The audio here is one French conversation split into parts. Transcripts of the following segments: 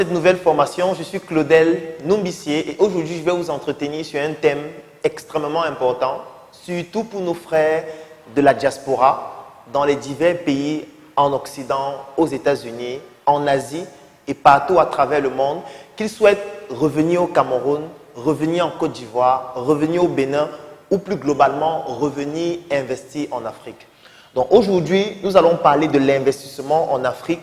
Cette nouvelle formation, je suis Claudel Numbissier et aujourd'hui je vais vous entretenir sur un thème extrêmement important, surtout pour nos frères de la diaspora dans les divers pays en Occident, aux États-Unis, en Asie et partout à travers le monde, qu'ils souhaitent revenir au Cameroun, revenir en Côte d'Ivoire, revenir au Bénin ou plus globalement revenir investir en Afrique. Donc aujourd'hui, nous allons parler de l'investissement en Afrique.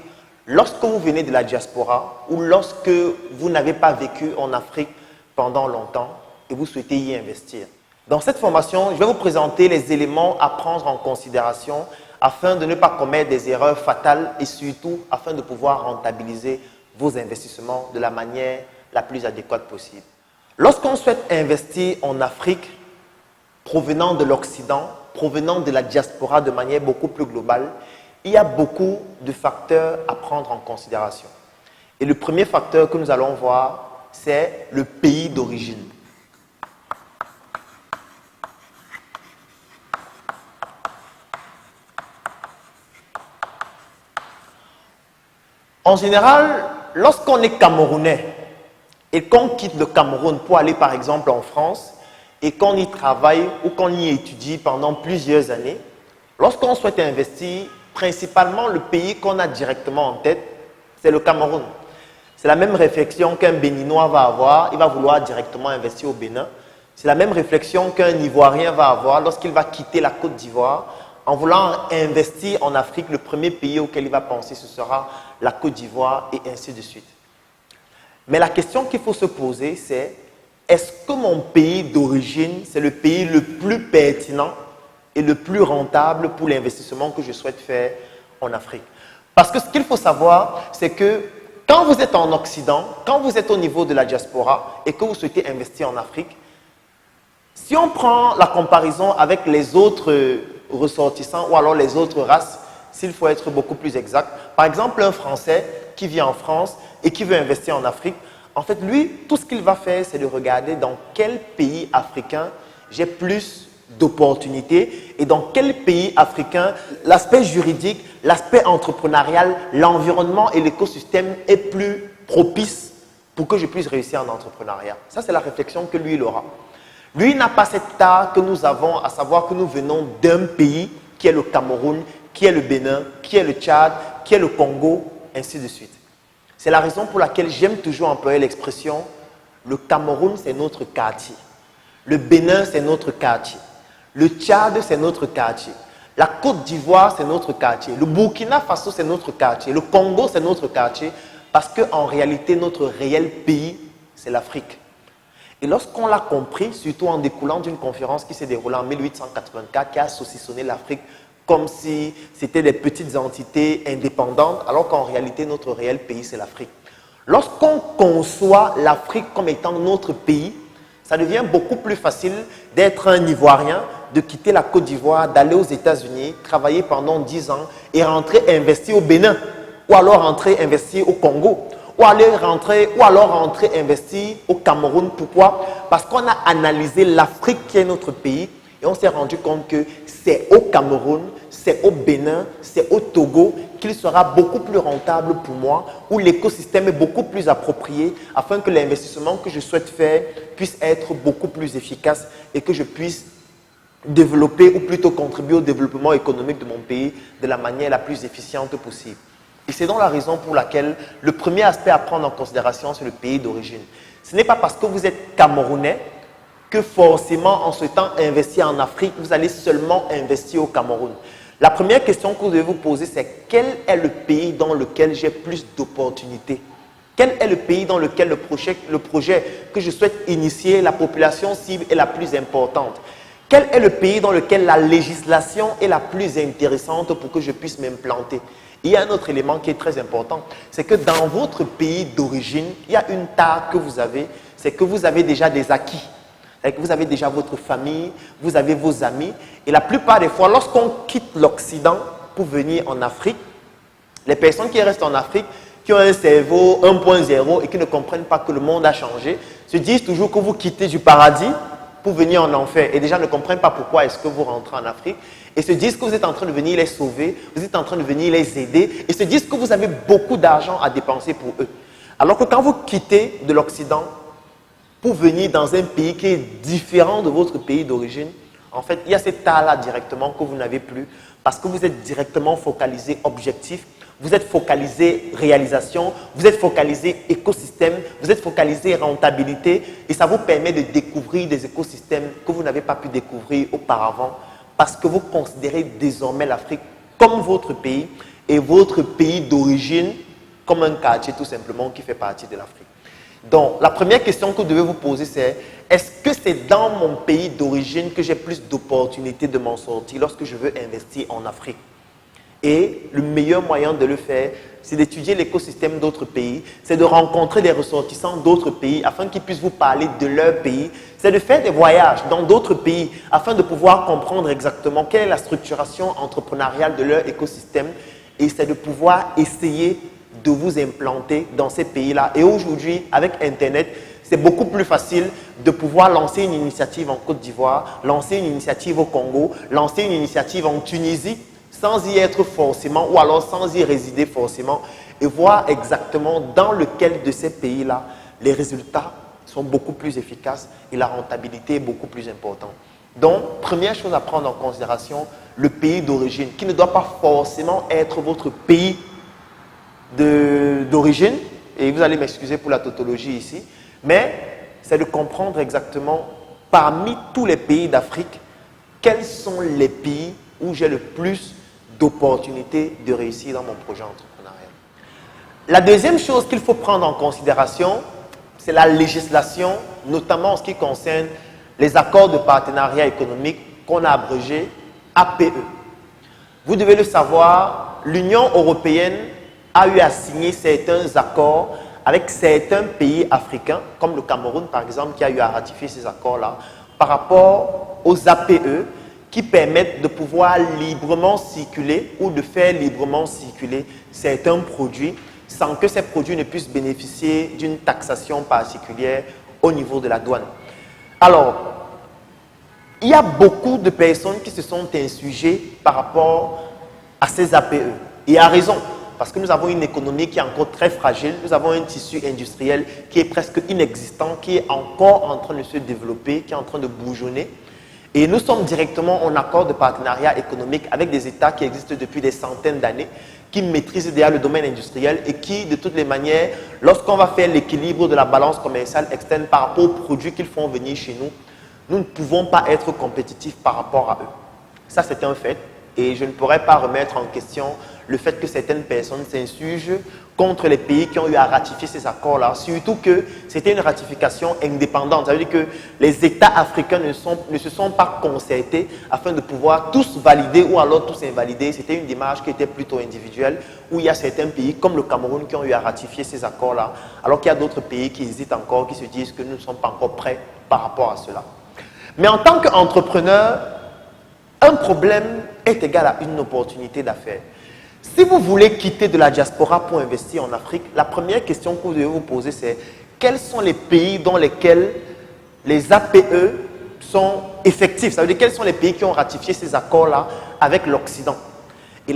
Lorsque vous venez de la diaspora ou lorsque vous n'avez pas vécu en Afrique pendant longtemps et vous souhaitez y investir. Dans cette formation, je vais vous présenter les éléments à prendre en considération afin de ne pas commettre des erreurs fatales et surtout afin de pouvoir rentabiliser vos investissements de la manière la plus adéquate possible. Lorsqu'on souhaite investir en Afrique, provenant de l'Occident, provenant de la diaspora de manière beaucoup plus globale, il y a beaucoup de facteurs à prendre en considération. Et le premier facteur que nous allons voir, c'est le pays d'origine. En général, lorsqu'on est Camerounais et qu'on quitte le Cameroun pour aller par exemple en France et qu'on y travaille ou qu'on y étudie pendant plusieurs années, lorsqu'on souhaite investir, principalement, le pays qu'on a directement en tête, c'est le Cameroun. C'est la même réflexion qu'un Béninois va avoir, il va vouloir directement investir au Bénin. C'est la même réflexion qu'un Ivoirien va avoir lorsqu'il va quitter la Côte d'Ivoire. En voulant investir en Afrique, le premier pays auquel il va penser, ce sera la Côte d'Ivoire et ainsi de suite. Mais la question qu'il faut se poser, c'est est-ce que mon pays d'origine, c'est le pays le plus pertinent et le plus rentable pour l'investissement que je souhaite faire en Afrique? Parce que ce qu'il faut savoir, c'est que quand vous êtes en Occident, quand vous êtes au niveau de la diaspora et que vous souhaitez investir en Afrique, si on prend la comparaison avec les autres ressortissants ou alors les autres races, s'il faut être beaucoup plus exact, par exemple un Français qui vit en France et qui veut investir en Afrique, en fait lui, tout ce qu'il va faire, c'est de regarder dans quel pays africain j'ai plus d'opportunités et dans quel pays africain l'aspect juridique, l'aspect entrepreneurial, l'environnement et l'écosystème est plus propice pour que je puisse réussir en entrepreneuriat. Ça, c'est la réflexion que lui, il aura. Lui n'a pas cette tare que nous avons, à savoir que nous venons d'un pays qui est le Cameroun, qui est le Bénin, qui est le Tchad, qui est le Congo, ainsi de suite. C'est la raison pour laquelle j'aime toujours employer l'expression « le Cameroun, c'est notre quartier ». Le Bénin, c'est notre quartier. Le Tchad, c'est notre quartier. La Côte d'Ivoire, c'est notre quartier. Le Burkina Faso, c'est notre quartier. Le Congo, c'est notre quartier. Parce qu'en réalité, notre réel pays, c'est l'Afrique. Et lorsqu'on l'a compris, surtout en découlant d'une conférence qui s'est déroulée en 1884, qui a saucissonné l'Afrique comme si c'était des petites entités indépendantes, alors qu'en réalité, notre réel pays, c'est l'Afrique. Lorsqu'on conçoit l'Afrique comme étant notre pays, ça devient beaucoup plus facile d'être un Ivoirien, de quitter la Côte d'Ivoire, d'aller aux États-Unis, travailler pendant 10 ans et rentrer investir au Bénin, ou alors rentrer investir au Congo, ou alors rentrer investir au Cameroun. Pourquoi? Parce qu'on a analysé l'Afrique qui est notre pays et on s'est rendu compte que c'est au Cameroun, c'est au Bénin, c'est au Togo qu'il sera beaucoup plus rentable pour moi, où l'écosystème est beaucoup plus approprié afin que l'investissement que je souhaite faire puisse être beaucoup plus efficace et que je puisse développer ou plutôt contribuer au développement économique de mon pays de la manière la plus efficiente possible. Et c'est donc la raison pour laquelle le premier aspect à prendre en considération, c'est le pays d'origine. Ce n'est pas parce que vous êtes Camerounais que forcément en souhaitant investir en Afrique, vous allez seulement investir au Cameroun. La première question que vous devez vous poser, c'est quel est le pays dans lequel j'ai plus d'opportunités? Quel est le pays dans lequel le projet que je souhaite initier, la population cible est la plus importante? Quel est le pays dans lequel la législation est la plus intéressante pour que je puisse m'implanter? Il y a un autre élément qui est très important, c'est que dans votre pays d'origine, il y a une tare que vous avez, c'est que vous avez déjà des acquis. Vous avez déjà votre famille, vous avez vos amis. Et la plupart des fois, lorsqu'on quitte l'Occident pour venir en Afrique, les personnes qui restent en Afrique, qui ont un cerveau 1.0 et qui ne comprennent pas que le monde a changé, se disent toujours que vous quittez du paradis pour venir en enfer. Et déjà ne comprennent pas pourquoi est-ce que vous rentrez en Afrique. Et se disent que vous êtes en train de venir les sauver, vous êtes en train de venir les aider. Et se disent que vous avez beaucoup d'argent à dépenser pour eux. Alors que quand vous quittez de l'Occident pour venir dans un pays qui est différent de votre pays d'origine, en fait, il y a cet état-là directement que vous n'avez plus parce que vous êtes directement focalisé objectif, vous êtes focalisé réalisation, vous êtes focalisé écosystème, vous êtes focalisé rentabilité et ça vous permet de découvrir des écosystèmes que vous n'avez pas pu découvrir auparavant parce que vous considérez désormais l'Afrique comme votre pays et votre pays d'origine comme un quartier tout simplement qui fait partie de l'Afrique. Donc, la première question que vous devez vous poser, c'est est-ce que c'est dans mon pays d'origine que j'ai plus d'opportunités de m'en sortir lorsque je veux investir en Afrique? Et le meilleur moyen de le faire, c'est d'étudier l'écosystème d'autres pays, c'est de rencontrer des ressortissants d'autres pays afin qu'ils puissent vous parler de leur pays, c'est de faire des voyages dans d'autres pays afin de pouvoir comprendre exactement quelle est la structuration entrepreneuriale de leur écosystème et c'est de pouvoir essayer de vous implanter dans ces pays-là. Et aujourd'hui, avec Internet, c'est beaucoup plus facile de pouvoir lancer une initiative en Côte d'Ivoire, lancer une initiative au Congo, lancer une initiative en Tunisie, sans y être forcément, ou alors sans y résider forcément, et voir exactement dans lequel de ces pays-là, les résultats sont beaucoup plus efficaces et la rentabilité est beaucoup plus importante. Donc, première chose à prendre en considération, le pays d'origine, qui ne doit pas forcément être votre pays d'origine, et vous allez m'excuser pour la tautologie ici, mais c'est de comprendre exactement parmi tous les pays d'Afrique, quels sont les pays où j'ai le plus d'opportunités de réussir dans mon projet entrepreneurial. La deuxième chose qu'il faut prendre en considération, c'est la législation, notamment en ce qui concerne les accords de partenariat économique qu'on a abrégés APE. Vous devez le savoir, l'Union européenne a eu à signer certains accords avec certains pays africains, comme le Cameroun par exemple, qui a eu à ratifier ces accords-là, par rapport aux APE qui permettent de pouvoir librement circuler ou de faire librement circuler certains produits sans que ces produits ne puissent bénéficier d'une taxation particulière au niveau de la douane. Alors, il y a beaucoup de personnes qui se sont insurgées par rapport à ces APE, et à raison. Parce que nous avons une économie qui est encore très fragile, nous avons un tissu industriel qui est presque inexistant, qui est encore en train de se développer, qui est en train de bourgeonner. Et nous sommes directement en accord de partenariat économique avec des États qui existent depuis des centaines d'années, qui maîtrisent déjà le domaine industriel et qui, de toutes les manières, lorsqu'on va faire l'équilibre de la balance commerciale externe par rapport aux produits qu'ils font venir chez nous, nous ne pouvons pas être compétitifs par rapport à eux. Ça, c'est un fait. Et je ne pourrais pas remettre en question le fait que certaines personnes s'insurgent contre les pays qui ont eu à ratifier ces accords-là, surtout que c'était une ratification indépendante. Ça veut dire que les États africains ne se sont pas concertés afin de pouvoir tous valider ou alors tous invalider. C'était une démarche qui était plutôt individuelle, où il y a certains pays, comme le Cameroun, qui ont eu à ratifier ces accords-là, alors qu'il y a d'autres pays qui hésitent encore, qui se disent que nous ne sommes pas encore prêts par rapport à cela. Mais en tant qu'entrepreneur, un problème est égal à une opportunité d'affaires. Si vous voulez quitter de la diaspora pour investir en Afrique, la première question que vous devez vous poser, c'est quels sont les pays dans lesquels les APE sont effectifs? Ça veut dire quels sont les pays qui ont ratifié ces accords-là avec l'Occident?